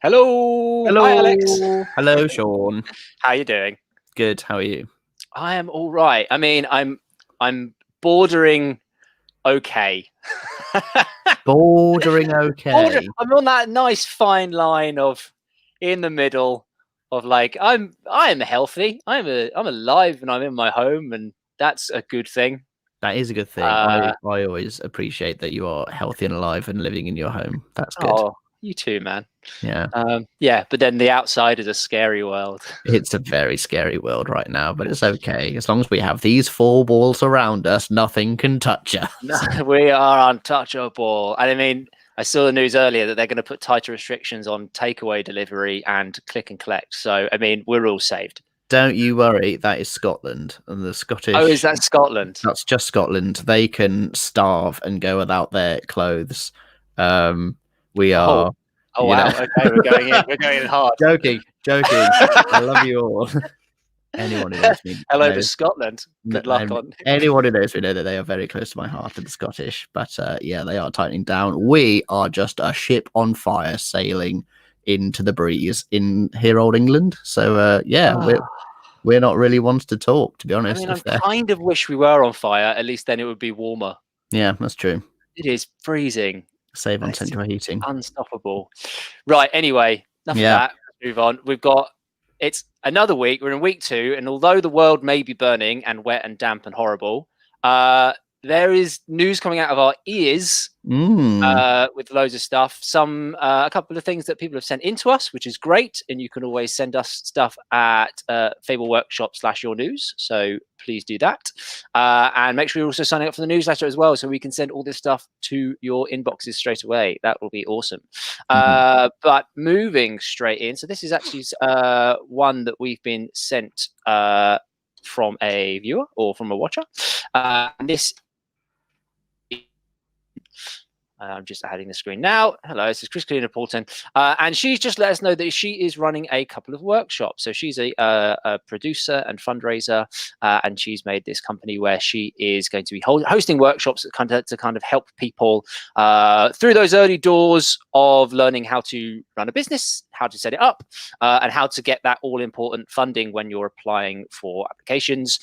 Hello. Hi, Alex. Hello. Hello, Sean. How you doing? Good. How are you? I am all right. I mean, I'm bordering okay. Bordering okay. I'm on that nice fine line of in the middle of like I am healthy. I'm alive and I'm in my home, and that's a good thing. That is a good thing. I always appreciate that you are healthy and alive and living in your home. That's good. Oh, you too, man. Yeah. Yeah, but then the outside is a scary world. It's a very scary world right now, but it's okay. As long as we have these four walls around us, nothing can touch us. No, we are untouchable. And I mean, I saw the news earlier that they're going to put tighter restrictions on takeaway delivery and click and collect. So, I mean, we're all saved. Don't you worry. That is Scotland, and the Scottish. Oh, is that Scotland? That's just Scotland. They can starve and go without their clothes. We are. Oh wow! Okay, we're going in. We're going in hard. Joking. I love you all. Anyone who knows me. Hello to Scotland. Good luck on. Anyone who knows me know that they are very close to my heart, and the Scottish. But yeah, they are tightening down. We are just a ship on fire sailing into the breeze in here, old England. So yeah, we're not really ones to talk, to be honest. I mean, I kind of wish we were on fire. At least then it would be warmer. Yeah, that's true. It is freezing. Save on central heating. Unstoppable. Right. Anyway, enough of that. Let's move on. It's another week. We're in week 2, and although the world may be burning and wet and damp and horrible, there is news coming out of our ears with loads of stuff. A couple of things that people have sent in to us, which is great. And you can always send us stuff at Fable Workshop /your news. So please do that. And make sure you're also signing up for the newsletter as well, so we can send all this stuff to your inboxes straight away. That will be awesome. But moving straight in. So this is actually one that we've been sent from a viewer or from a watcher. And this I'm just adding the screen now. Hello, this is Christina Paulton. And she's just let us know that she is running a couple of workshops. So she's a producer and fundraiser, and she's made this company where she is going to be hosting workshops to kind of help people through those early doors of learning how to run a business, how to set it up, and how to get that all-important funding when you're applying for applications.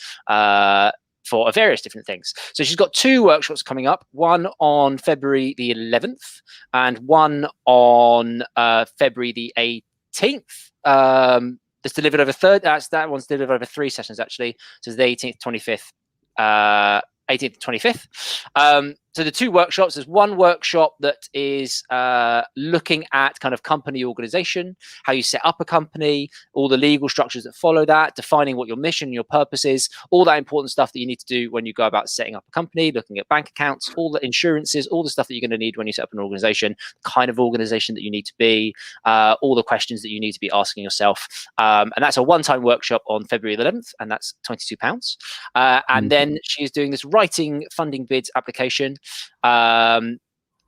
For various different things. So she's got 2 workshops coming up, one on February the 11th and one on February the 18th. That's delivered over that one's delivered over 3 sessions, actually. So it's the 18th, 25th, 18th, 25th. So the 2 workshops, there's one workshop that is looking at kind of company organization, how you set up a company, all the legal structures that follow that, defining what your mission, your purpose is, all that important stuff that you need to do when you go about setting up a company, looking at bank accounts, all the insurances, all the stuff that you're going to need when you set up an organization, kind of organization that you need to be, all the questions that you need to be asking yourself. And that's a one-time workshop on February 11th, and that's £22. And then she's doing this writing funding bids application. And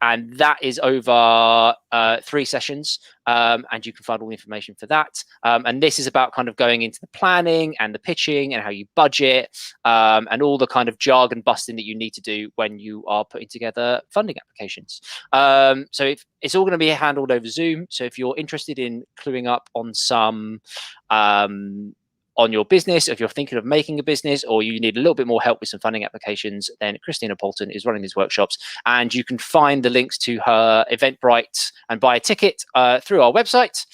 that is over 3 sessions, and you can find all the information for that. And this is about kind of going into the planning and the pitching and how you budget, and all the kind of jargon busting that you need to do when you are putting together funding applications. So it's all going to be handled over Zoom. So if you're interested in cluing up on some on your business, if you're thinking of making a business, or you need a little bit more help with some funding applications, then Christina Paulton is running these workshops, and you can find the links to her Eventbrite and buy a ticket through our website,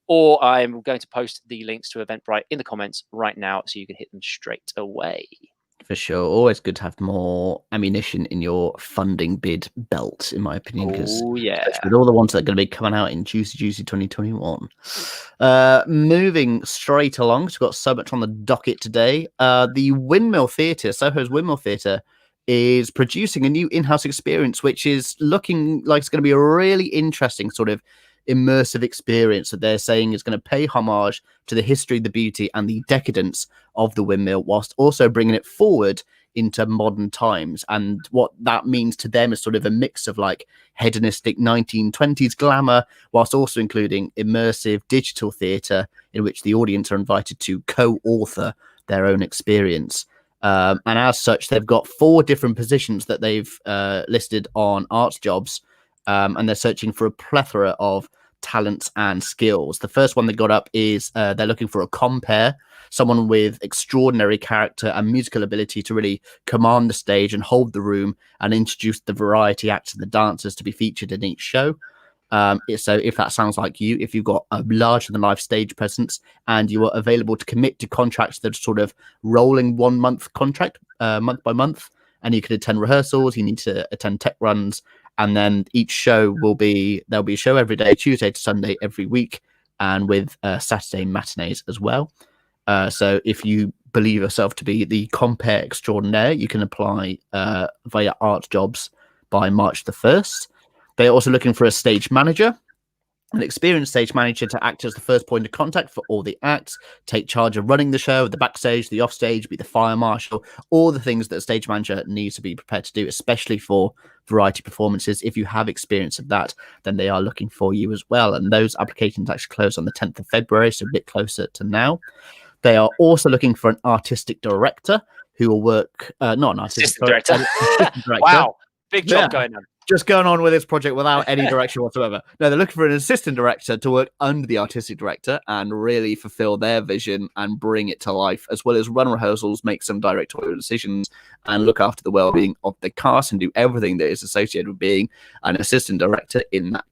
or I'm going to post the links to Eventbrite in the comments right now, so you can hit them straight away. For sure. Always good to have more ammunition in your funding bid belt, in my opinion, because with all the ones that are going to be coming out in Juicy 2021. Moving straight along, so we've got so much on the docket today. The Windmill Theatre, Soho's Windmill Theatre, is producing a new in-house experience, which is looking like it's going to be a really interesting sort of immersive experience that they're saying is going to pay homage to the history, the beauty, and the decadence of the windmill, whilst also bringing it forward into modern times. And what that means to them is sort of a mix of like hedonistic 1920s glamour, whilst also including immersive digital theatre in which the audience are invited to co-author their own experience. And as such, they've got 4 different positions that they've listed on Arts Jobs, and they're searching for a plethora of talents and skills. The first one they got up is they're looking for a compere, someone with extraordinary character and musical ability to really command the stage and hold the room and introduce the variety acts and the dancers to be featured in each show. So if that sounds like you, if you've got a larger than life stage presence and you are available to commit to contracts that are sort of rolling 1 month contract, month by month, and you can attend rehearsals, you need to attend tech runs, and then each show there'll be a show every day, Tuesday to Sunday every week, and with Saturday matinees as well. So if you believe yourself to be the compere extraordinaire, you can apply via Art Jobs by March the 1st. They're also looking for a stage manager, an experienced stage manager to act as the first point of contact for all the acts, take charge of running the show, the backstage, the offstage, be the fire marshal, all the things that a stage manager needs to be prepared to do, especially for variety performances. If you have experience of that, then they are looking for you as well. And those applications actually close on the 10th of February, so a bit closer to now. They are also looking for an artistic director who will work, not an assistant director. Wow, big job going on. Just going on with this project without any direction whatsoever. No, they're looking for an assistant director to work under the artistic director and really fulfill their vision and bring it to life, as well as run rehearsals, make some directorial decisions, and look after the well-being of the cast and do everything that is associated with being an assistant director in that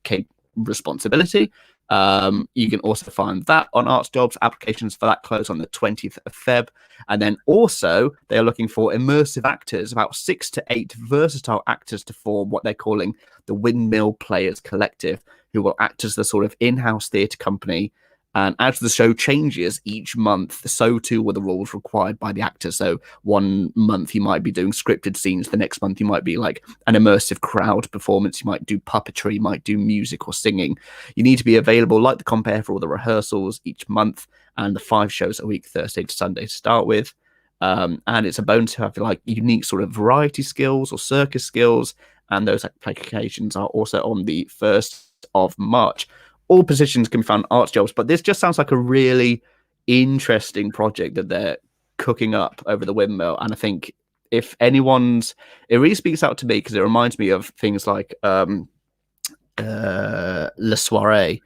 responsibility. You can also find that on Arts Jobs. Applications for that close on the 20th of Feb. And then also they are looking for immersive actors, about 6 to 8 versatile actors to form what they're calling the Windmill Players Collective, who will act as the sort of in-house theatre company. And as the show changes each month, so too will the rules required by the actors. So 1 month you might be doing scripted scenes. The next month you might be like an immersive crowd performance. You might do puppetry, you might do music or singing. You need to be available like the compere for all the rehearsals each month and the 5 shows a week, Thursday to Sunday to start with. And it's a bonus to have like unique sort of variety skills or circus skills. And those applications are also on the 1st of March. All positions can be found on Arts Jobs, but this just sounds like a really interesting project that they're cooking up over the Windmill. And I think if it really speaks out to me because it reminds me of things like La Soirée.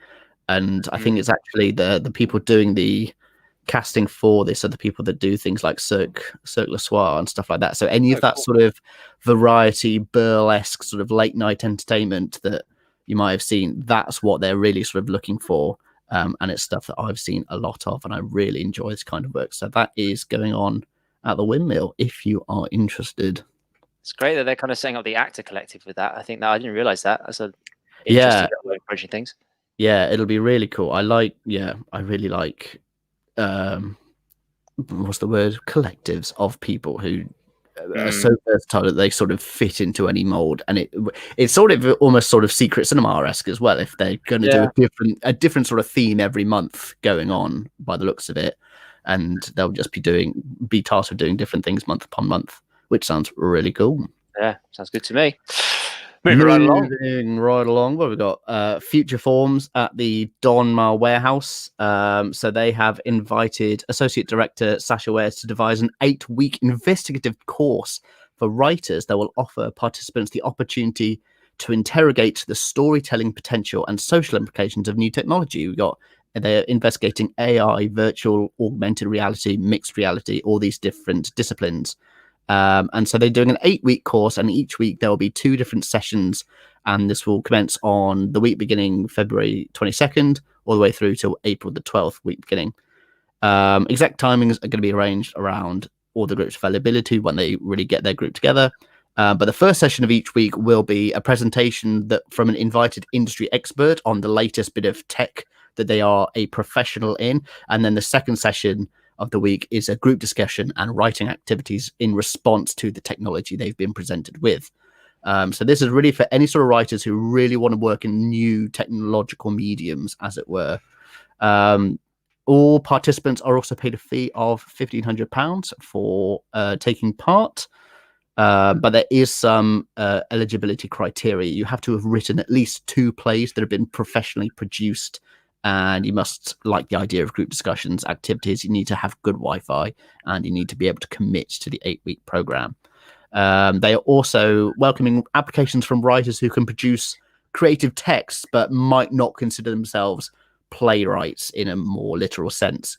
And I think it's actually the people doing the casting for this are the people that do things like Cirque Le Soir and stuff like that. So any of that sort of variety, burlesque, sort of late night entertainment that you might have seen, that's what they're really sort of looking for. And it's stuff that I've seen a lot of, and I really enjoy this kind of work. So that is going on at the Windmill if you are interested. It's great that they're kind of setting up the actor collective with that. I think that I didn't realize that. That's a interesting way of approaching things. Yeah, it'll be really cool. I really like what's the word? Collectives of people who are so versatile that they sort of fit into any mold, and it's sort of almost sort of Secret Cinema-esque as well. If they're going to do a different sort of theme every month going on, by the looks of it, and they'll just be tasked with doing different things month upon month, which sounds really cool. Yeah, sounds good to me. Moving right along. What have we got? Future Forms at the Donmar Warehouse. So they have invited Associate Director Sasha Wares to devise an 8-week investigative course for writers that will offer participants the opportunity to interrogate the storytelling potential and social implications of new technology. They're investigating AI, virtual, augmented reality, mixed reality, all these different disciplines. And so they're doing an 8-week course, and each week there will be 2 different sessions, and this will commence on the week beginning February 22nd all the way through till April the 12th week beginning. Exact timings are going to be arranged around all the group's availability when they really get their group together. But the first session of each week will be a presentation from an invited industry expert on the latest bit of tech that they are a professional in. And then the second session of the week is a group discussion and writing activities in response to the technology they've been presented with. So this is really for any sort of writers who really want to work in new technological mediums, as it were. All participants are also paid a fee of £1,500 for taking part. But there is some eligibility criteria. You have to have written at least 2 plays that have been professionally produced, and you must like the idea of group discussions, activities. You need to have good Wi-Fi, and you need to be able to commit to the 8-week program. They are also welcoming applications from writers who can produce creative texts, but might not consider themselves playwrights in a more literal sense.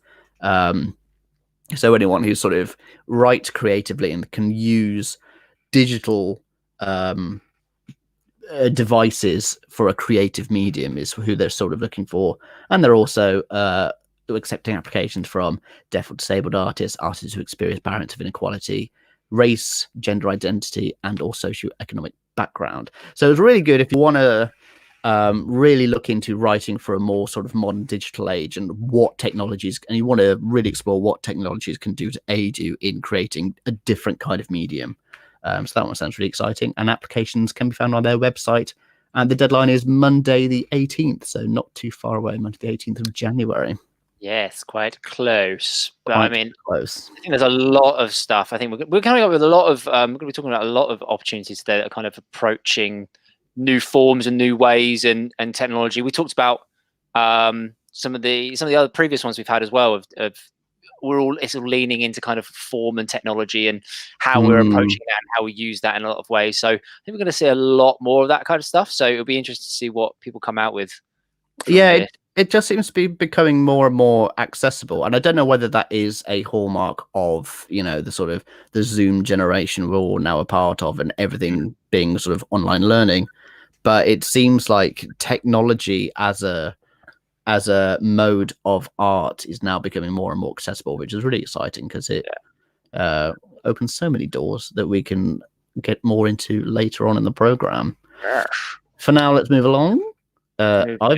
So anyone who sort of writes creatively and can use digital devices for a creative medium is who they're sort of looking for. And they're also accepting applications from deaf or disabled artists, artists who experience barriers of inequality, race, gender identity, and or socioeconomic background. So it's really good if you want to really look into writing for a more sort of modern digital age and what technologies, and you want to really explore what technologies can do to aid you in creating a different kind of medium. So that one sounds really exciting, and applications can be found on their website, and the deadline is Monday the 18th, so not too far away, Monday the 18th of January. Yes, quite close. But Quite I mean, close. I think there's a lot of stuff. I think we're coming up with a lot of, we're going to be talking about a lot of opportunities today that are kind of approaching new forms and new ways and technology. We talked about some of the other previous ones we've had as well of it's all leaning into kind of form and technology and how we're approaching that and how we use that in a lot of ways. So I think we're going to see a lot more of that kind of stuff. So it'll be interesting to see what people come out with. Yeah, it just seems to be becoming more and more accessible. And I don't know whether that is a hallmark of, the sort of the Zoom generation we're all now a part of and everything being sort of online learning. But it seems like technology as a mode of art is now becoming more and more accessible, which is really exciting because it opens so many doors that we can get more into later on in the program. For now, let's move along. I've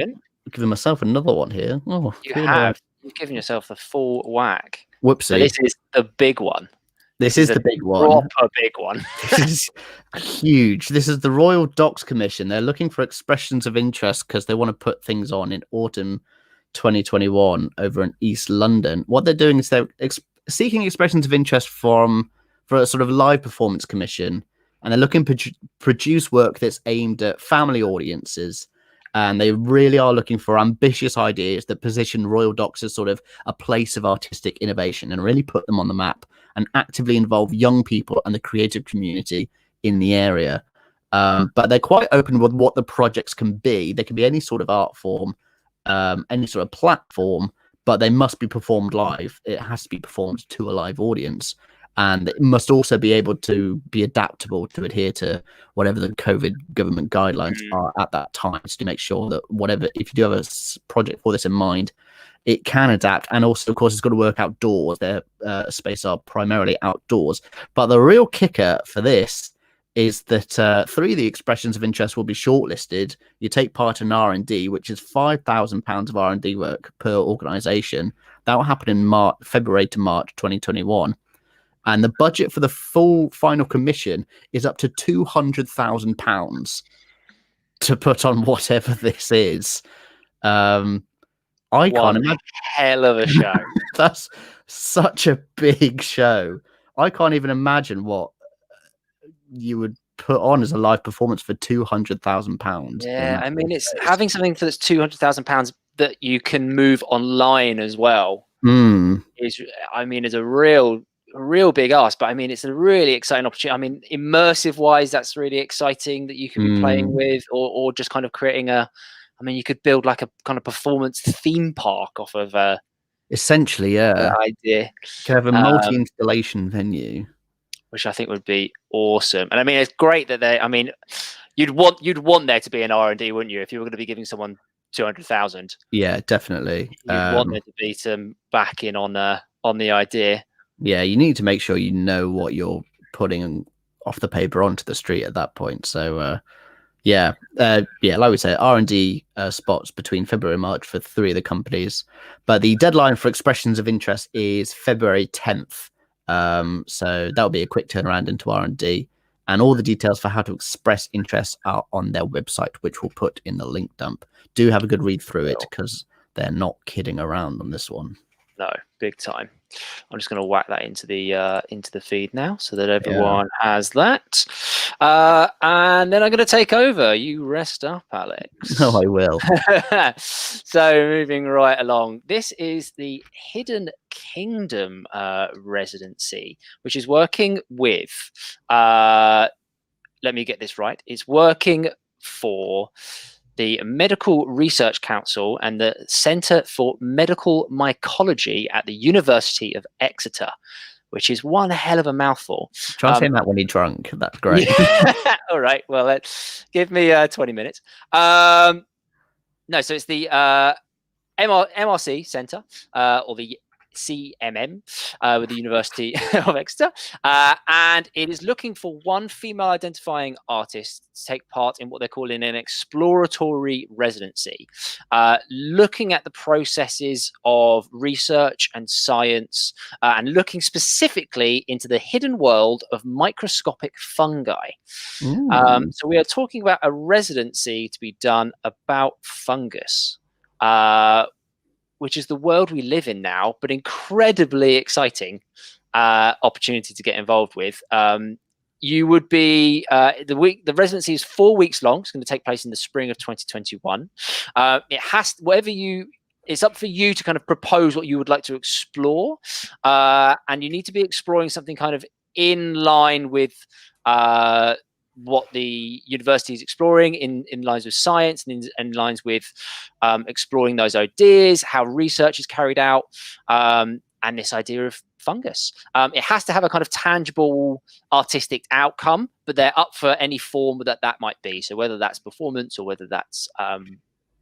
given myself another one here. Oh, you've given yourself the full whack. Whoopsie. So this is the big one. This is the big one. Proper big one. This is huge. This is the Royal Docks Commission. They're looking for expressions of interest because they want to put things on in autumn 2021 over in East London. What they're doing is they're seeking expressions of interest for a sort of live performance commission, and they're looking to produce work that's aimed at family audiences. And they really are looking for ambitious ideas that position Royal Docks as sort of a place of artistic innovation and really put them on the map and actively involve young people and the creative community in the area. But they're quite open with what the projects can be. They can be any sort of art form, any sort of platform, but they must be performed live. It has to be performed to a live audience. And it must also be able to be adaptable to adhere to whatever the COVID government guidelines are at that time, to make sure that if you do have a project for this in mind, it can adapt. And also, of course, it's got to work outdoors. Their space are primarily outdoors. But the real kicker for this is that 3 of the expressions of interest will be shortlisted. You take part in R&D, which is £5,000 of R&D work per organisation. That will happen in February to March 2021. And the budget for the full final commission is up to £200,000 to put on whatever this is. I can't imagine. Hell of a show. That's such a big show. I can't even imagine what you would put on as a live performance for £200,000. Yeah, I mean, it's having something that's £200,000 that you can move online as well. Is a real big ask, but I mean, it's a really exciting opportunity. I mean, immersive wise, that's really exciting that you can be playing with, or just kind of creating you could build like a kind of performance theme park off of essentially, yeah, idea. You could have a multi-installation venue, which I think would be awesome. And I mean, it's great that you'd want there to be an R&D, wouldn't you, if you were going to be giving someone 200,000? Yeah, definitely. You'd want there to be some backing on the idea. Yeah, you need to make sure you know what you're putting off the paper onto the street at that point. So, like we say, R&D spots between February and March for 3 of the companies. But the deadline for expressions of interest is February 10th. So that'll be a quick turnaround into R&D. And all the details for how to express interest are on their website, which we'll put in the link dump. Do have a good read through it because they're not kidding around on this one. No, big time. I'm just going to whack that into the feed now so that everyone has that. And then I'm going to take over. You rest up, Alex. No, I will. So moving right along, this is the Hidden Kingdom residency, which is working with, let me get this right. It's working for the Medical Research Council and the Centre for Medical Mycology at the University of Exeter, which is one hell of a mouthful. Try saying that when you're drunk. That's great. Yeah. All right. Well, let's give me 20 minutes. No, so it's the MRC Centre, or the CMM, with the University of Exeter, and it is looking for one female identifying artist to take part in what they're calling an exploratory residency, looking at the processes of research and science, and looking specifically into the hidden world of microscopic fungi. So we are talking about a residency to be done about fungus, which is the world we live in now, but incredibly exciting opportunity to get involved with. You would be the residency is 4 weeks long. It's going to take place in the spring of 2021. It has it's up for you to kind of propose what you would like to explore, and you need to be exploring something kind of in line with what the university is exploring, in lines with science, and in lines with exploring those ideas, how research is carried out, and this idea of fungus. It has to have a kind of tangible artistic outcome, but they're up for any form that might be. So whether that's performance or whether that's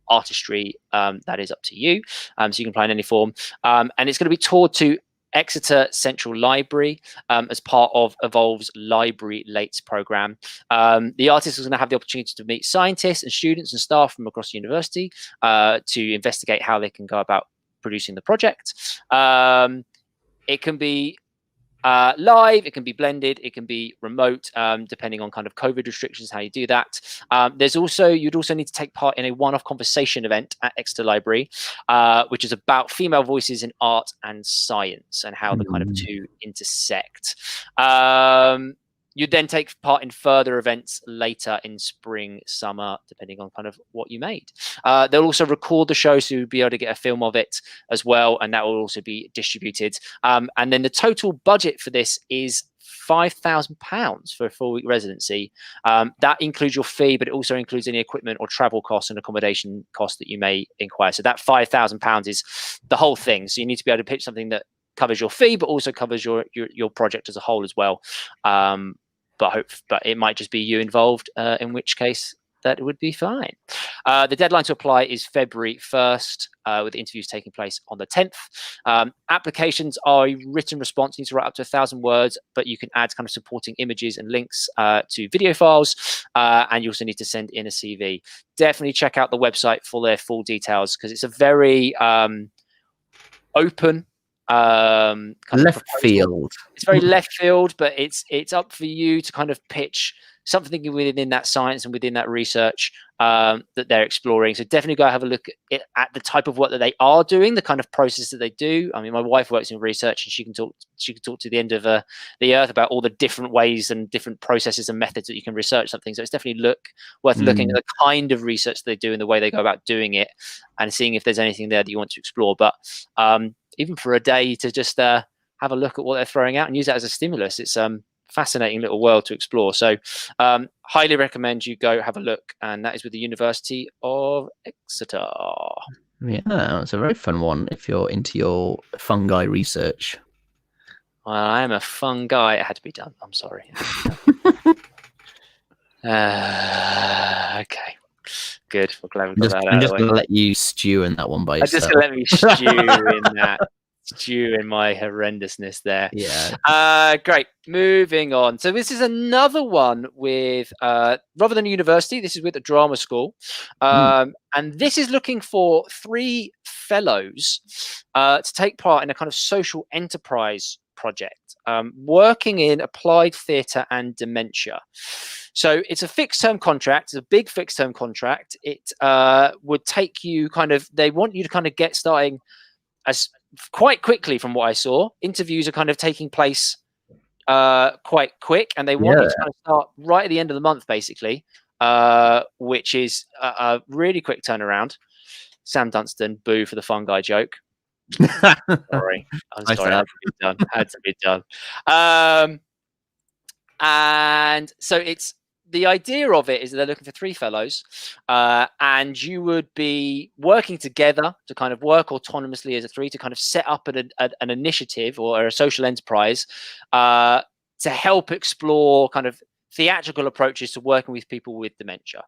artistry, that is up to you. So you can apply in any form. And it's going to be toured to Exeter Central Library as part of Evolve's Library Lates program. The artist is going to have the opportunity to meet scientists and students and staff from across the university to investigate how they can go about producing the project. It can be live, it can be blended, it can be remote, depending on kind of COVID restrictions, how you do that. You'd also need to take part in a one-off conversation event at Exeter Library, which is about female voices in art and science and how the kind of two intersect. You'd then take part in further events later in spring, summer, depending on kind of what you made. They'll also record the show, so you'll be able to get a film of it as well, and that will also be distributed. And then the total budget for this is £5,000 for a 4-week residency. That includes your fee, but it also includes any equipment or travel costs and accommodation costs that you may inquire. So that £5,000 is the whole thing. So you need to be able to pitch something that covers your fee, but also covers your project as a whole as well. But it might just be you involved, in which case that would be fine. The deadline to apply is February 1st, with interviews taking place on the 10th. Applications are a written response. You need to write up to 1,000 words, but you can add kind of supporting images and links to video files, and you also need to send in a CV. Definitely check out the website for their full details, because it's a very open, left field. It's very left field, but it's up for you to kind of pitch something within that science and within that research that they're exploring. So definitely go have a look at the type of work that they are doing, the kind of process that they do. I mean, my wife works in research, and she can talk to the end of the earth about all the different ways and different processes and methods that you can research something. So it's definitely worth looking at the kind of research they do and the way they go about doing it, and seeing if there's anything there that you want to explore. But even for a day to just have a look at what they're throwing out and use that as a stimulus, it's fascinating little world to explore. So highly recommend you go have a look, and that is with the University of Exeter. Yeah, it's a very fun one if you're into your fungi research. Well, I am a fun guy. It had to be done. I'm sorry. Okay. Good. We're glad we got that out. I'm just going to let you stew in that one by yourself. Just going to let me stew in that. Stew in my horrendousness there. Yeah. Great. Moving on. So this is another one with rather than a university, this is with a drama school. And this is looking for 3 fellows to take part in a kind of social enterprise project, working in applied theatre and dementia. So it's a fixed term contract. It's a big fixed term contract. It would take you they want you to kind of get starting as quite quickly from what I saw. Interviews are kind of taking place quite quick, and they want you to kind of start right at the end of the month, basically, which is a really quick turnaround. Sam Dunstan, boo for the fun guy joke. Sorry. I'm sorry. Had to be done. And so it's the idea of it is that they're looking for 3 fellows, and you would be working together to kind of work autonomously as a 3 to kind of set up an initiative or a social enterprise to help explore kind of theatrical approaches to working with people with dementia.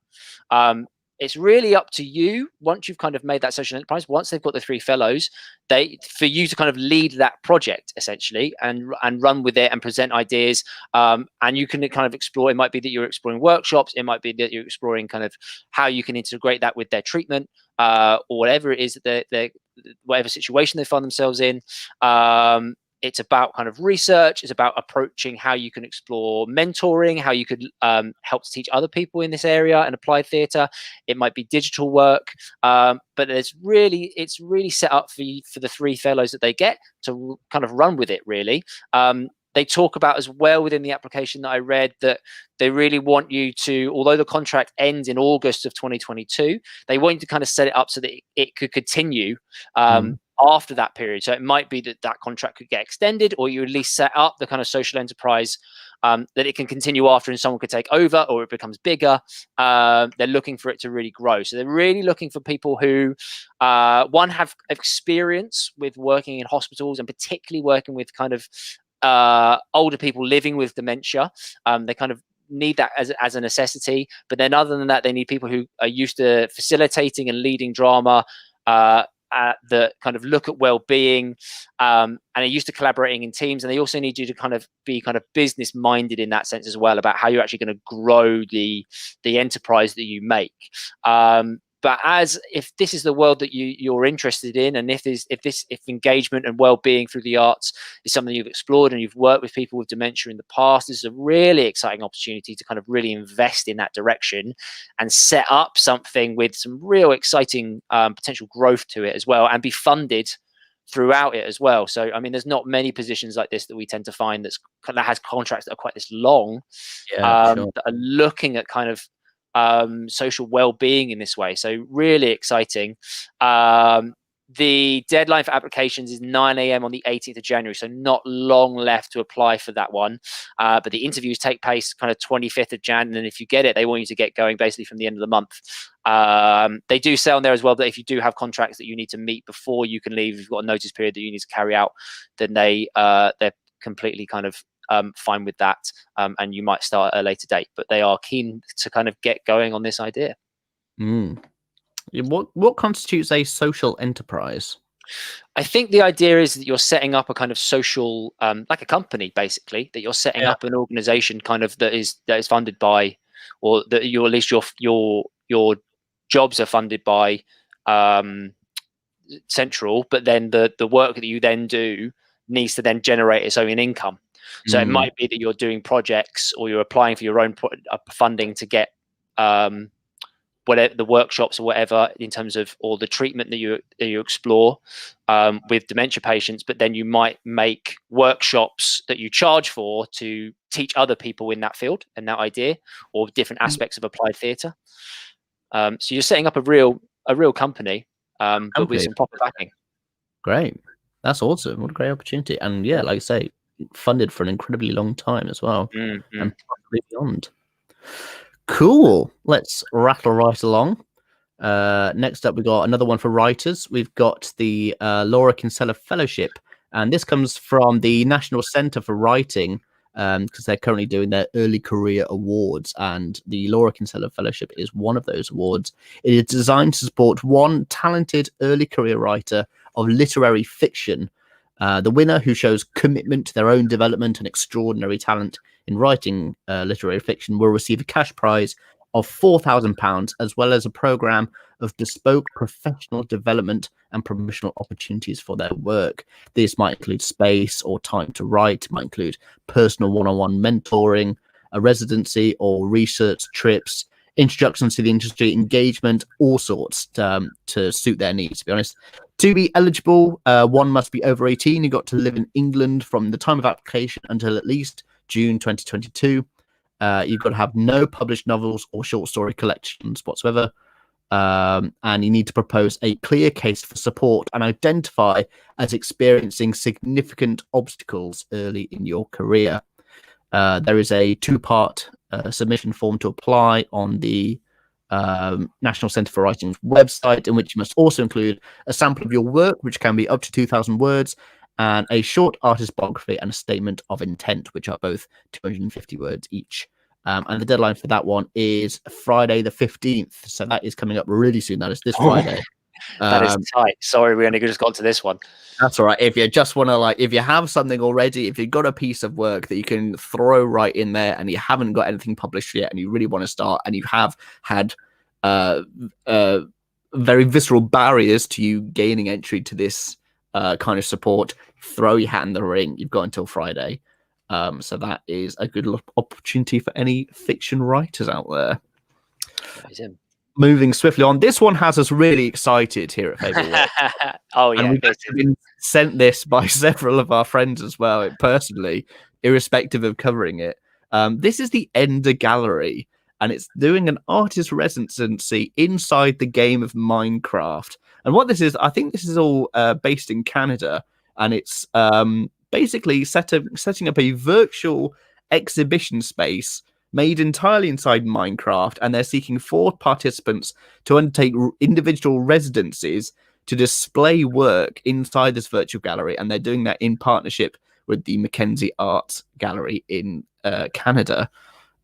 It's really up to you once you've kind of made that social enterprise. Once they've got the 3 fellows, for you to kind of lead that project essentially and run with it and present ideas. And you can kind of explore. It might be that you're exploring workshops. It might be that you're exploring kind of how you can integrate that with their treatment or whatever it is that whatever situation they find themselves in. It's about kind of research. It's about approaching how you can explore mentoring, how you could help to teach other people in this area and applied theatre. It might be digital work, but it's really set up for the 3 fellows that they get to kind of run with it. Really, they talk about as well within the application that I read that they really want you to, although the contract ends in August of 2022, they want you to kind of set it up so that it could continue. After that period. So it might be that contract could get extended, or you at least set up the kind of social enterprise that it can continue after and someone could take over, or it becomes bigger. They're looking for it to really grow. So they're really looking for people who, one, have experience with working in hospitals and particularly working with kind of older people living with dementia. They kind of need that as a necessity. But then other than that, they need people who are used to facilitating and leading drama, that kind of look at well-being and are used to collaborating in teams. And they also need you to kind of be kind of business minded in that sense as well, about how you're actually going to grow the enterprise that you make. But if this is the world that you're interested in, and if engagement and well-being through the arts is something you've explored and you've worked with people with dementia in the past, this is a really exciting opportunity to kind of really invest in that direction and set up something with some real exciting potential growth to it as well, and be funded throughout it as well. So, I mean, there's not many positions like this that we tend to find that has contracts that are quite this long, that are looking at kind of social well-being in this way. So really exciting. The deadline for applications is 9 a.m. on the 18th of January, so not long left to apply for that one. But the interviews take place kind of 25th of Jan, and then if you get it, they want you to get going basically from the end of the month. They do say on there as well that if you do have contracts that you need to meet before you can leave, if you've got a notice period that you need to carry out, then they're completely kind of fine with that, and you might start at a later date, but they are keen to kind of get going on this idea. What constitutes a social enterprise? I think the idea is that you're setting up a kind of social, like a company, basically, that you're setting up an organization kind of that is funded by, or that you, at least your jobs are funded by central, but then the work that you then do needs to then generate its own income. So it might be that you're doing projects, or you're applying for your own funding to get whatever the workshops or whatever in terms of, or the treatment that you explore with dementia patients. But then you might make workshops that you charge for to teach other people in that field and that idea, or different aspects of applied theatre. So you're setting up a real company, but with some proper backing. Great, that's awesome. What a great opportunity. And yeah, like I say, funded for an incredibly long time as well, and probably beyond. Cool. Let's rattle right along. Next up, we got another one for writers. We've got the Laurakinsella Fellowship, and this comes from the National Centre for Writing, because they're currently doing their Early Career Awards, and the Laurakinsella Fellowship is one of those awards. It is designed to support one talented early career writer of literary fiction. The winner, who shows commitment to their own development and extraordinary talent in writing literary fiction, will receive a cash prize of £4,000, as well as a programme of bespoke professional development and promotional opportunities for their work. This might include space or time to write, it might include personal one-on-one mentoring, a residency or research trips, introductions to the industry, engagement, all sorts to suit their needs, to be honest. To be eligible, one must be over 18. You've got to live in England from the time of application until at least June 2022. You've got to have no published novels or short story collections whatsoever. And you need to propose a clear case for support and identify as experiencing significant obstacles early in your career. There is a 2-part submission form to apply on the National Centre for Writing's website, in which you must also include a sample of your work, which can be up to 2,000 words, and a short artist biography and a statement of intent, which are both 250 words each. And the deadline for that one is Friday the 15th. So that is coming up really soon. That is this Friday. That is tight. Sorry, we only just got to this one. That's all right. If you just want to, if you have something already, if you've got a piece of work that you can throw right in there and you haven't got anything published yet and you really want to start, and you have had very visceral barriers to you gaining entry to this kind of support, throw your hat in the ring. You've got until Friday. So that is a good opportunity for any fiction writers out there. Moving swiftly on, this one has us really excited here at Fable. Oh yeah, and we've been sent this by several of our friends as well, personally, irrespective of covering it. This is the Ender Gallery, and it's doing an artist residency inside the game of Minecraft. And what this is, I think this is all based in Canada, and it's basically setting up a virtual exhibition space made entirely inside Minecraft, and they're seeking 4 participants to undertake individual residencies to display work inside this virtual gallery, and they're doing that in partnership with the Mackenzie Arts Gallery in Canada.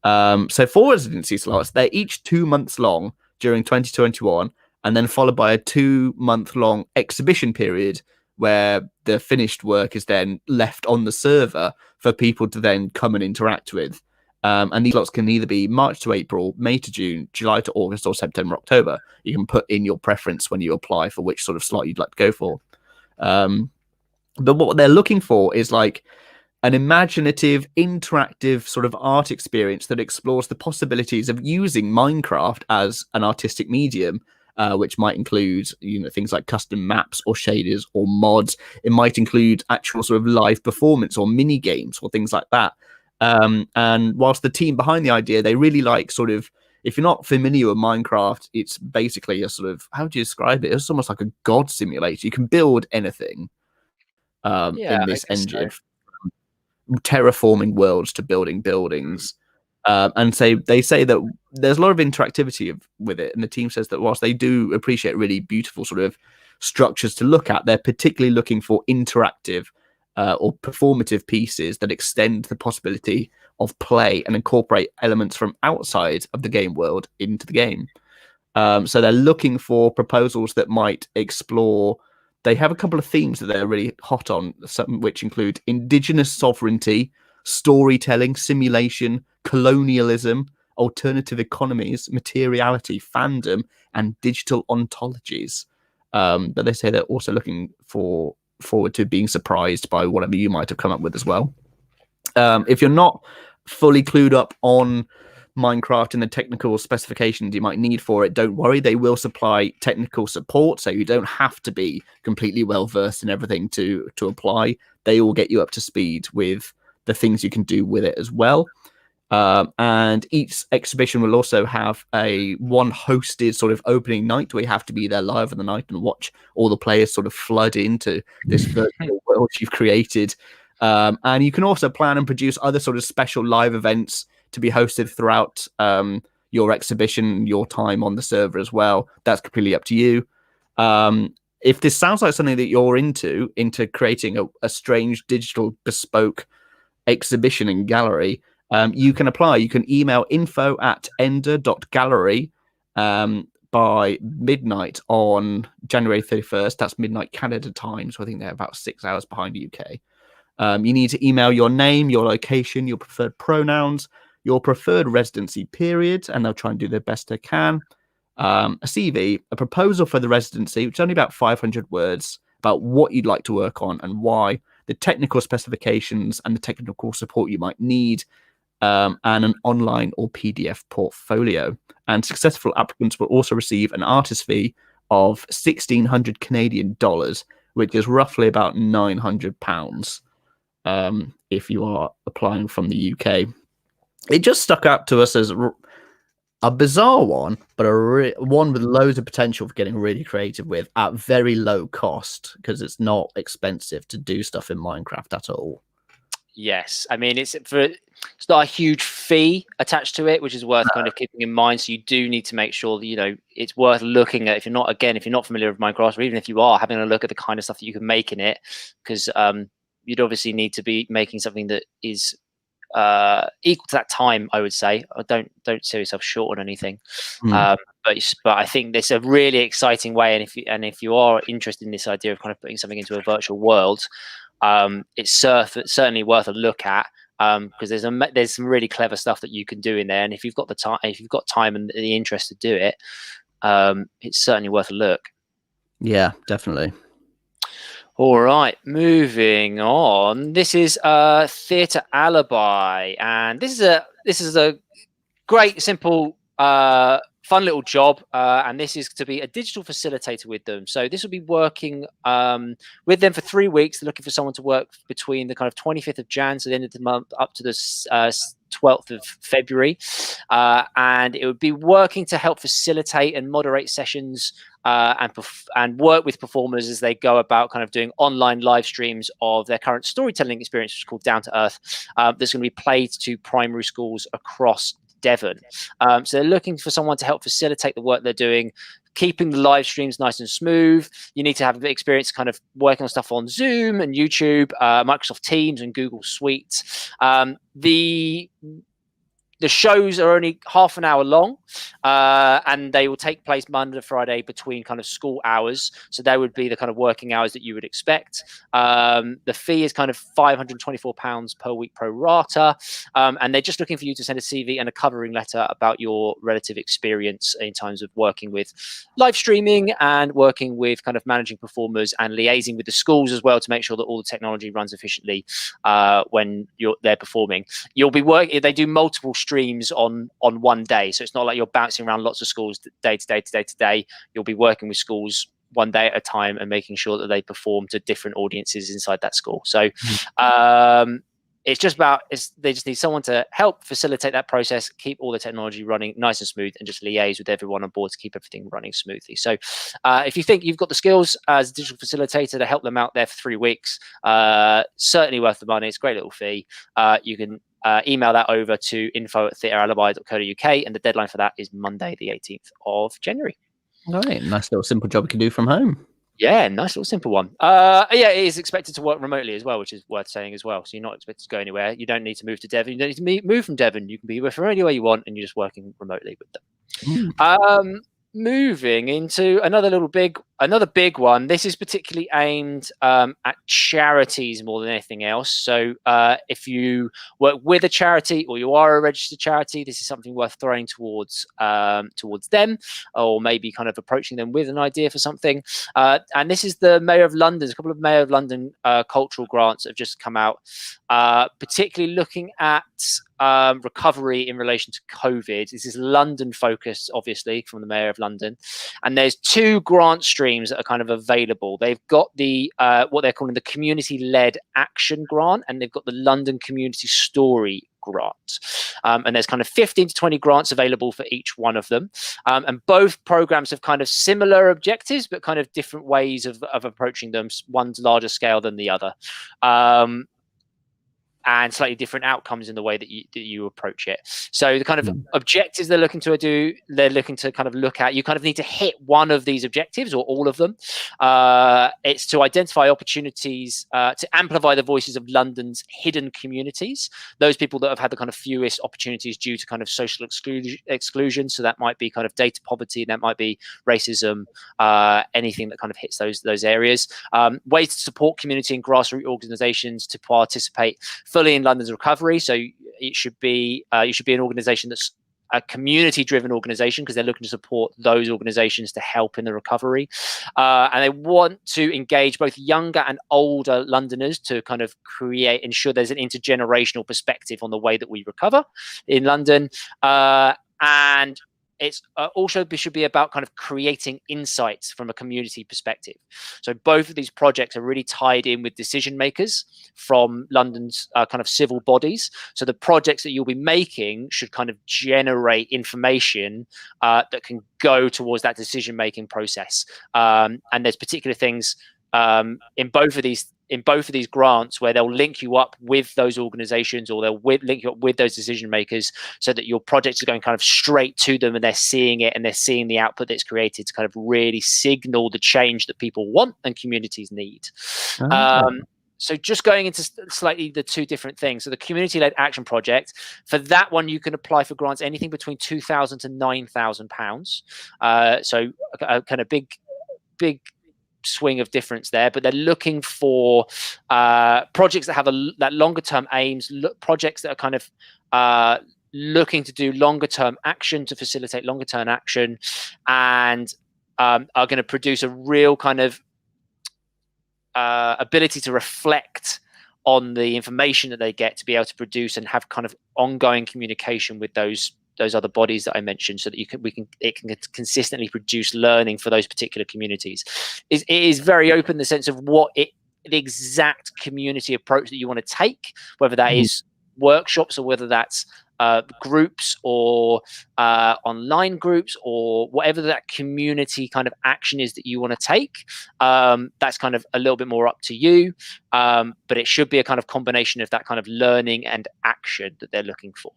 So 4 residency slots, they're each 2 months long during 2021, and then followed by a 2-month-long exhibition period where the finished work is then left on the server for people to then come and interact with. And these slots can either be March to April, May to June, July to August, or September, October. You can put in your preference when you apply for which sort of slot you'd like to go for. But what they're looking for is like an imaginative, interactive sort of art experience that explores the possibilities of using Minecraft as an artistic medium, which might include, things like custom maps or shaders or mods. It might include actual sort of live performance or mini games or things like that. And whilst the team behind the idea, they really like sort of, if you're not familiar with Minecraft, it's basically a sort of, how do you describe it? It's almost like a god simulator. You can build anything in this engine. So. Terraforming worlds to building buildings. And they say that there's a lot of interactivity with it. And the team says that whilst they do appreciate really beautiful sort of structures to look at, they're particularly looking for interactive or performative pieces that extend the possibility of play and incorporate elements from outside of the game world into the game. So they're looking for proposals that might explore. They have a couple of themes that they're really hot on, some which include indigenous sovereignty, storytelling, simulation, colonialism, alternative economies, materiality, fandom, and digital ontologies. But they say they're also looking forward to being surprised by whatever you might have come up with as well. If you're not fully clued up on Minecraft and the technical specifications you might need for it, don't worry, they will supply technical support, so you don't have to be completely well versed in everything to apply. They will get you up to speed with the things you can do with it as well. And each exhibition will also have one hosted sort of opening night where you have to be there live in the night and watch all the players sort of flood into this virtual world you've created. And you can also plan and produce other sort of special live events to be hosted throughout your exhibition, your time on the server as well. That's completely up to you. If this sounds like something that you're into creating a strange digital bespoke exhibition and gallery, you can apply. You can email info@ender.gallery by midnight on January 31st. That's midnight Canada time, so I think they're about 6 hours behind the UK. You need to email your name, your location, your preferred pronouns, your preferred residency period, and they'll try and do their best they can. A CV, a proposal for the residency, which is only about 500 words, about what you'd like to work on and why, the technical specifications and the technical support you might need, and an online or PDF portfolio. And successful applicants will also receive an artist fee of 1,600 Canadian dollars, which is roughly about £900 if you are applying from the UK. It just stuck out to us as a bizarre one, but one with loads of potential for getting really creative with at very low cost, because it's not expensive to do stuff in Minecraft at all. Yes, I mean it's not a huge fee attached to it, which is worth kind of keeping in mind. So you do need to make sure that it's worth looking at if you're not familiar with Minecraft, or even if you are, having a look at the kind of stuff that you can make in it, because you'd obviously need to be making something that is equal to that time, I would say. Don't sell yourself short on anything. But I think this is a really exciting way, and if you are interested in this idea of kind of putting something into a virtual world, it's certainly worth a look at, because there's some really clever stuff that you can do in there, and if you've got time and the interest to do it, it's certainly worth a look. Yeah, definitely. All right, moving on. This is Theatre Alibi, and this is a great, simple, fun little job, and this is to be a digital facilitator with them. So this will be working with them for 3 weeks. They're looking for someone to work between the kind of 25th of Jan, so the end of the month, up to the 12th of February, and it would be working to help facilitate and moderate sessions and work with performers as they go about kind of doing online live streams of their current storytelling experience, which is called Down to Earth. That's going to be played to primary schools across Devon. So they're looking for someone to help facilitate the work they're doing, keeping the live streams nice and smooth. You need to have experience kind of working on stuff on Zoom and YouTube, Microsoft Teams and Google Suite. The shows are only half an hour long, and they will take place Monday to Friday between kind of school hours. So they would be the kind of working hours that you would expect. The fee is kind of £524 per week pro rata, and they're just looking for you to send a CV and a covering letter about your relative experience in terms of working with live streaming and working with kind of managing performers and liaising with the schools as well to make sure that all the technology runs efficiently when they're performing. You'll be working. They do multiple streams on one day, so it's not like you're bouncing around lots of schools day to day. You'll be working with schools one day at a time and making sure that they perform to different audiences inside that school. So it's just they just need someone to help facilitate that process, keep all the technology running nice and smooth, and just liaise with everyone on board to keep everything running smoothly. So if you think you've got the skills as a digital facilitator to help them out there for 3 weeks, certainly worth the money. It's a great little fee. You can email that over to info@theatrealibi.co.uk, and the deadline for that is Monday, the 18th of January. All right, nice little simple job you can do from home. Yeah, nice little simple one. Yeah, it is expected to work remotely as well, which is worth saying as well. So you're not expected to go anywhere. You don't need to move to Devon. You don't need to move from Devon. You can be from anywhere you want, and you're just working remotely with them. Moving into another big one. This is particularly aimed at charities more than anything else. So if you work with a charity or you are a registered charity, this is something worth throwing towards them, or maybe kind of approaching them with an idea for something. And this is the Mayor of London. A couple of Mayor of London cultural grants that have just come out, particularly looking at recovery in relation to COVID. This is London focused, obviously, from the Mayor of London, and there's 2 grant streams that are kind of available. They've got the what they're calling the community-led action grant, and they've got the London Community Story grant, and there's kind of 15 to 20 grants available for each one of them, and both programs have kind of similar objectives but kind of different ways of approaching them. One's larger scale than the other, and slightly different outcomes in the way that you approach it. So the kind of objectives they're looking to kind of look at, you kind of need to hit one of these objectives or all of them. It's to identify opportunities to amplify the voices of London's hidden communities, those people that have had the kind of fewest opportunities due to kind of social exclusion. So that might be kind of data poverty, that might be racism, anything that kind of hits those areas. Ways to support community and grassroots organizations to participate fully in London's recovery. So it should be an organization that's a community-driven organization, because they're looking to support those organizations to help in the recovery. And they want to engage both younger and older Londoners to kind of ensure there's an intergenerational perspective on the way that we recover in London. And it's also should be about kind of creating insights from a community perspective. So both of these projects are really tied in with decision makers from London's kind of civil bodies. So the projects that you'll be making should kind of generate information that can go towards that decision making process. And there's particular things in both of these in both of these grants where they'll link you up with those organizations, or they'll link you up with those decision makers, so that your project is going kind of straight to them and they're seeing it and they're seeing the output that's created to kind of really signal the change that people want and communities need. So just going into slightly the two different things. So the community-led action project, for that one, you can apply for grants anything between £2,000 to £9,000. So a kind of big swing of difference there, but they're looking for projects that have that longer term aims, projects that are kind of looking to do longer term action, to facilitate longer term action, and are going to produce a real kind of ability to reflect on the information that they get, to be able to produce and have kind of ongoing communication with those other bodies that I mentioned, so that it can consistently produce learning for those particular communities. It is very open in the sense of the exact community approach that you want to take, whether that is workshops or whether that's groups or online groups, or whatever that community kind of action is that you want to take. That's kind of a little bit more up to you, but it should be a kind of combination of that kind of learning and action that they're looking for.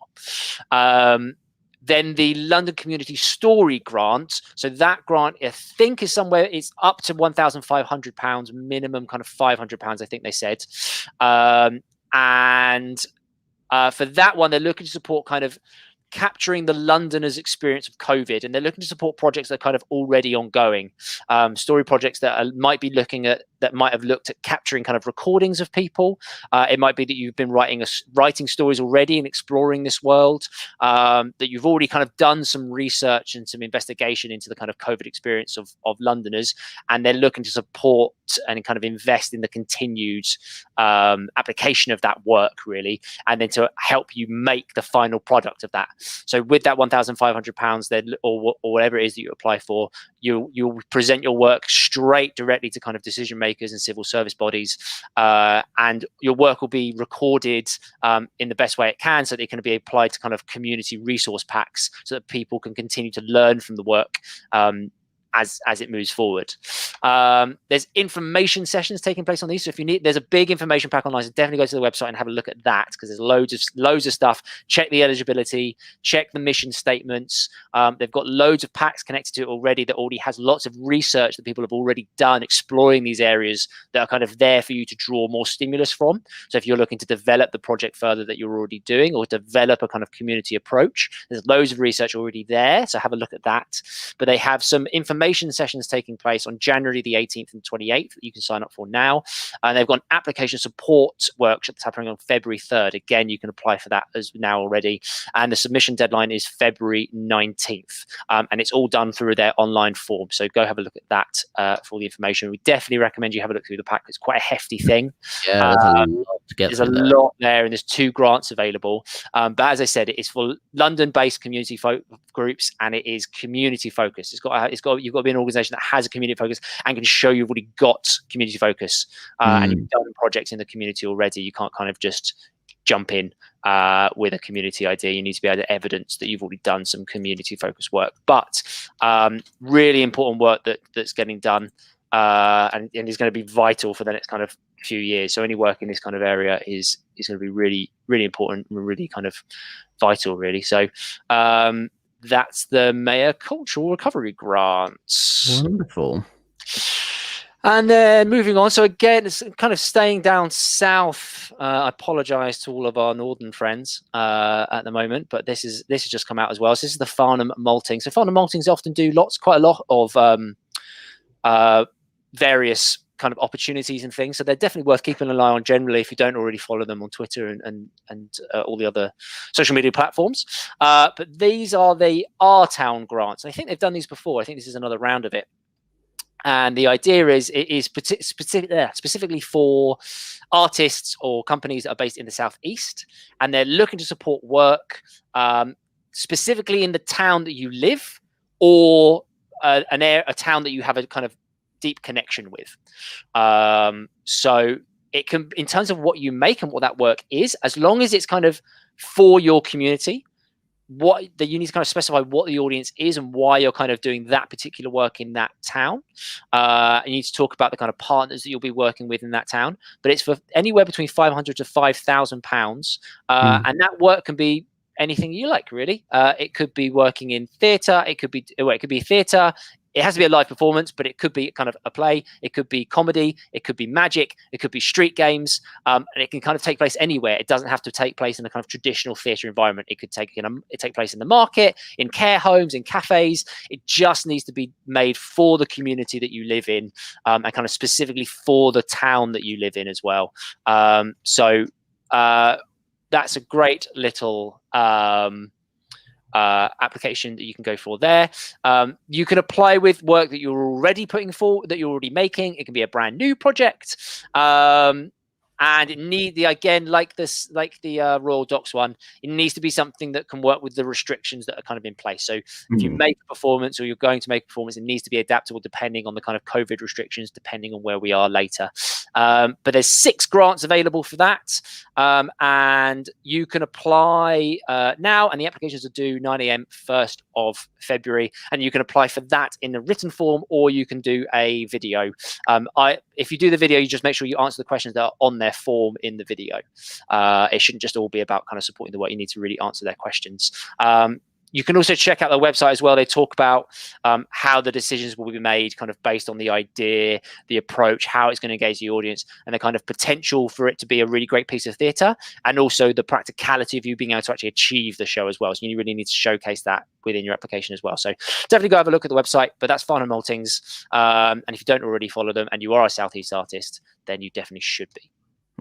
Then the London Community Story Grant. So that grant, I think, is somewhere, it's up to £1,500 minimum, kind of £500, I think they said. For that one, they're looking to support kind of capturing the Londoners' experience of COVID, and they're looking to support projects that are kind of already ongoing, story projects that might have looked at capturing kind of recordings of people. It might be that you've been writing stories already and exploring this world, that you've already kind of done some research and some investigation into the kind of COVID experience of Londoners, and they're looking to support and kind of invest in the continued application of that work, really, and then to help you make the final product of that. So with that £1,500, then, or whatever it is that you apply for, you'll present your work straight directly to kind of decision makers and civil service bodies, and your work will be recorded in the best way it can, so that it can be applied to kind of community resource packs, so that people can continue to learn from the work as it moves forward. There's information sessions taking place on these, so if you need, there's a big information pack online, so definitely go to the website and have a look at that, because there's loads of stuff. Check the eligibility, check the mission statements. They've got loads of packs connected to it already that already has lots of research that people have already done exploring these areas that are kind of there for you to draw more stimulus from. So if you're looking to develop the project further that you're already doing, or develop a kind of community approach, there's loads of research already there, so have a look at that. But they have some information sessions taking place on January the 18th and 28th that you can sign up for now, and they've got an application support workshop that's happening on February 3rd. Again, you can apply for that as now already, and the submission deadline is February 19th, and it's all done through their online form, so go have a look at that for all the information. We definitely recommend you have a look through the pack. It's quite a hefty thing. Yeah, there's a lot to get there's a lot there, and there's 2 grants available, but as I said, it is for London-based community groups, and it is community focused. You've got to be an organization that has a community focus and can show you've already got community focus, and you've done projects in the community already. You can't kind of just jump in with a community idea. You need to be able to evidence that you've already done some community focused work, but really important work that's getting done, and is going to be vital for the next kind of few years. So any work in this kind of area is going to be really, really important and really kind of vital, really. So that's the Mayor Cultural Recovery Grants. Wonderful. And then moving on, so again, it's kind of staying down south. I apologise to all of our northern friends at the moment, but this has just come out as well. So this is the Farnham Maltings. So Farnham Maltings often do quite a lot of various kind of opportunities and things. So they're definitely worth keeping an eye on generally if you don't already follow them on Twitter and all the other social media platforms. But these are the Our Town grants. I think they've done these before. I think this is another round of it. And the idea is it is specifically for artists or companies that are based in the Southeast, and they're looking to support work specifically in the town that you live, or a town that you have a kind of deep connection with. So it can, in terms of what you make and what that work is, as long as it's kind of for your community, you need to kind of specify what the audience is and why you're kind of doing that particular work in that town. You need to talk about the kind of partners that you'll be working with in that town. But it's for anywhere between £500 to £5,000, and that work can be anything you like, really. It could be working in theatre. It could be theatre. It has to be a live performance, but it could be kind of a play. It could be comedy. It could be magic. It could be street games. And it can kind of take place anywhere. It doesn't have to take place in a kind of traditional theatre environment. It could take place in the market, in care homes, in cafes. It just needs to be made for the community that you live in, and kind of specifically for the town that you live in as well. So that's a great little application that you can go for there. You can apply with work that you're already putting forward, that you're already making. It can be a brand new project. And it need again, like the Royal Docks one, it needs to be something that can work with the restrictions that are kind of in place. So if you make a performance, or you're going to make a performance, it needs to be adaptable depending on the kind of COVID restrictions, depending on where we are later. But there's 6 grants available for that, and you can apply now, and the applications are due 9 a.m. 1st of February, and you can apply for that in the written form, or you can do a video. If you do the video, you just make sure you answer the questions that are on their form in the video. It shouldn't just all be about kind of supporting the work. You need to really answer their questions. You can also check out their website as well. They talk about how the decisions will be made kind of based on the idea, the approach, how it's going to engage the audience, and the kind of potential for it to be a really great piece of theatre, and also the practicality of you being able to actually achieve the show as well. So you really need to showcase that within your application as well. So definitely go have a look at the website, but that's Farnham Maltings. And if you don't already follow them and you are a Southeast artist, then you definitely should be.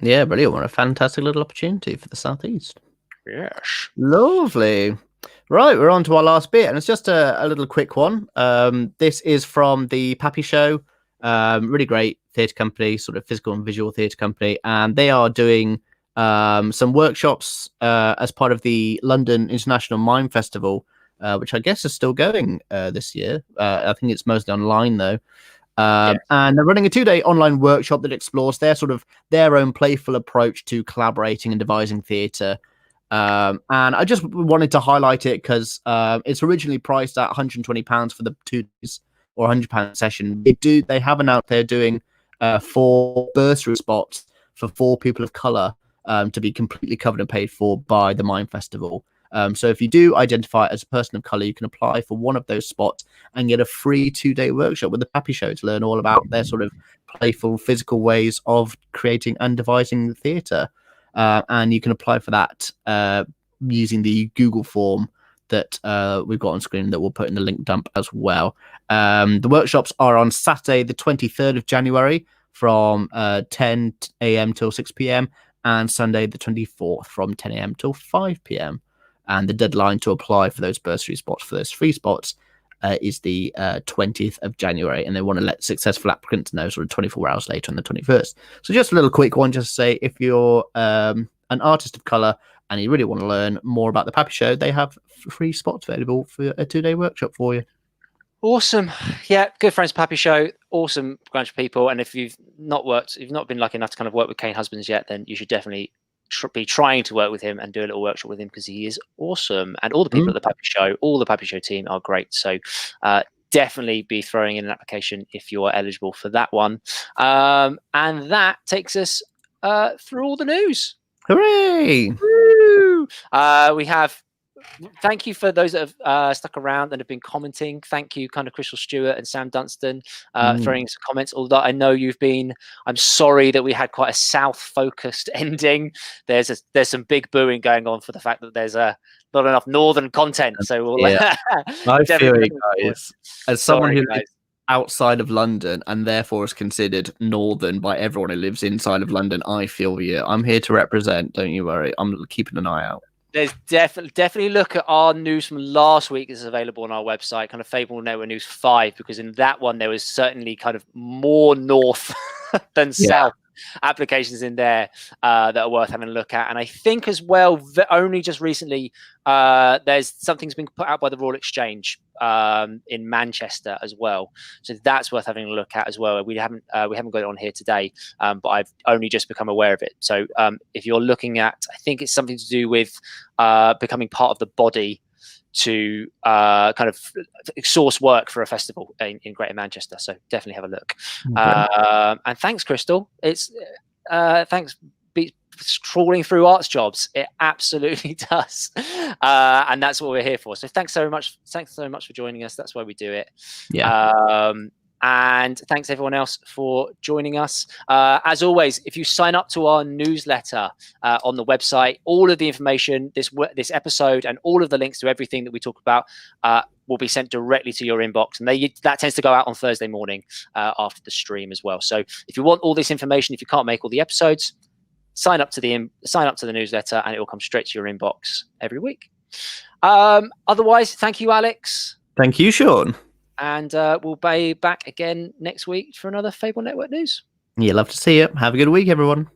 Yeah, brilliant. What a fantastic little opportunity for the Southeast. Yes. Lovely. Right, we're on to our last bit, and it's just a little quick one. This is from the Pappy Show. Really great theatre company, sort of physical and visual theatre company, and they are doing some workshops as part of the London International Mime Festival, which I guess is still going this year. I think it's mostly online though. And they're running a 2-day online workshop that explores their own playful approach to collaborating and devising theatre. And I just wanted to highlight it because it's originally priced at £120 for the 2 days, or £100 session. They have an out there doing 4 bursary spots for 4 people of colour to be completely covered and paid for by the Mime Festival. So if you do identify as a person of colour, you can apply for one of those spots and get a free 2-day workshop with the Pappy Show to learn all about their sort of playful, physical ways of creating and devising the theatre. And you can apply for that using the Google form that we've got on screen that we'll put in the link dump as well. The workshops are on Saturday, the 23rd of January from 10 a.m. till 6 p.m. and Sunday, the 24th from 10 a.m. till 5 p.m. And the deadline to apply for those bursary spots, for those free spots, is the 20th of January, and they want to let successful applicants know sort of 24 hours later on the 21st. So just a little quick one, just to say, if you're an artist of colour and you really want to learn more about the Pappy Show, they have free spots available for a 2-day workshop for you. Awesome. Yeah, good friends Pappy Show. Awesome bunch of people. And if you've not been lucky enough to kind of work with Kane Husbands yet, then you should definitely be trying to work with him and do a little workshop with him, because he is awesome. And all the people at the Pappy Show, all the Pappy Show team are great. So definitely be throwing in an application if you're eligible for that one. And that takes us through all the news. Hooray! Woo! We have thank you for those that have stuck around and have been commenting. Thank you, kind of Crystal Stewart and Sam Dunstan, throwing some comments. Although I know I'm sorry that we had quite a South-focused ending. There's some big booing going on for the fact that there's not enough Northern content. So we'll I feel it, guys. As someone who lives outside of London and therefore is considered Northern by everyone who lives inside of London, I feel you. I'm here to represent. Don't you worry. I'm keeping an eye out. There's definitely look at our news from last week is available on our website, kind of Fable Network News 5, because in that one there was certainly kind of more north than south applications in there that are worth having a look at. And I think as well, only just recently, there's something's been put out by the Royal Exchange in Manchester as well, so that's worth having a look at as well. We haven't got it on here today, but I've only just become aware of it. So if you're looking at, I think it's something to do with becoming part of the body to kind of source work for a festival in Greater Manchester. So definitely have a look. Okay. And thanks, Crystal. It's thanks. Trawling through arts jobs, it absolutely does, and that's what we're here for. So thanks so much for joining us. That's why we do it. And thanks everyone else for joining us. As always, if you sign up to our newsletter on the website, all of the information, this episode and all of the links to everything that we talk about will be sent directly to your inbox, and that tends to go out on Thursday morning after the stream as well. So if you want all this information, if you can't make all the episodes, sign up to the newsletter, and it will come straight to your inbox every week. Otherwise, thank you, Alex. Thank you, Sean. And we'll be back again next week for another Fable Network news. Yeah, love to see you. Have a good week, everyone.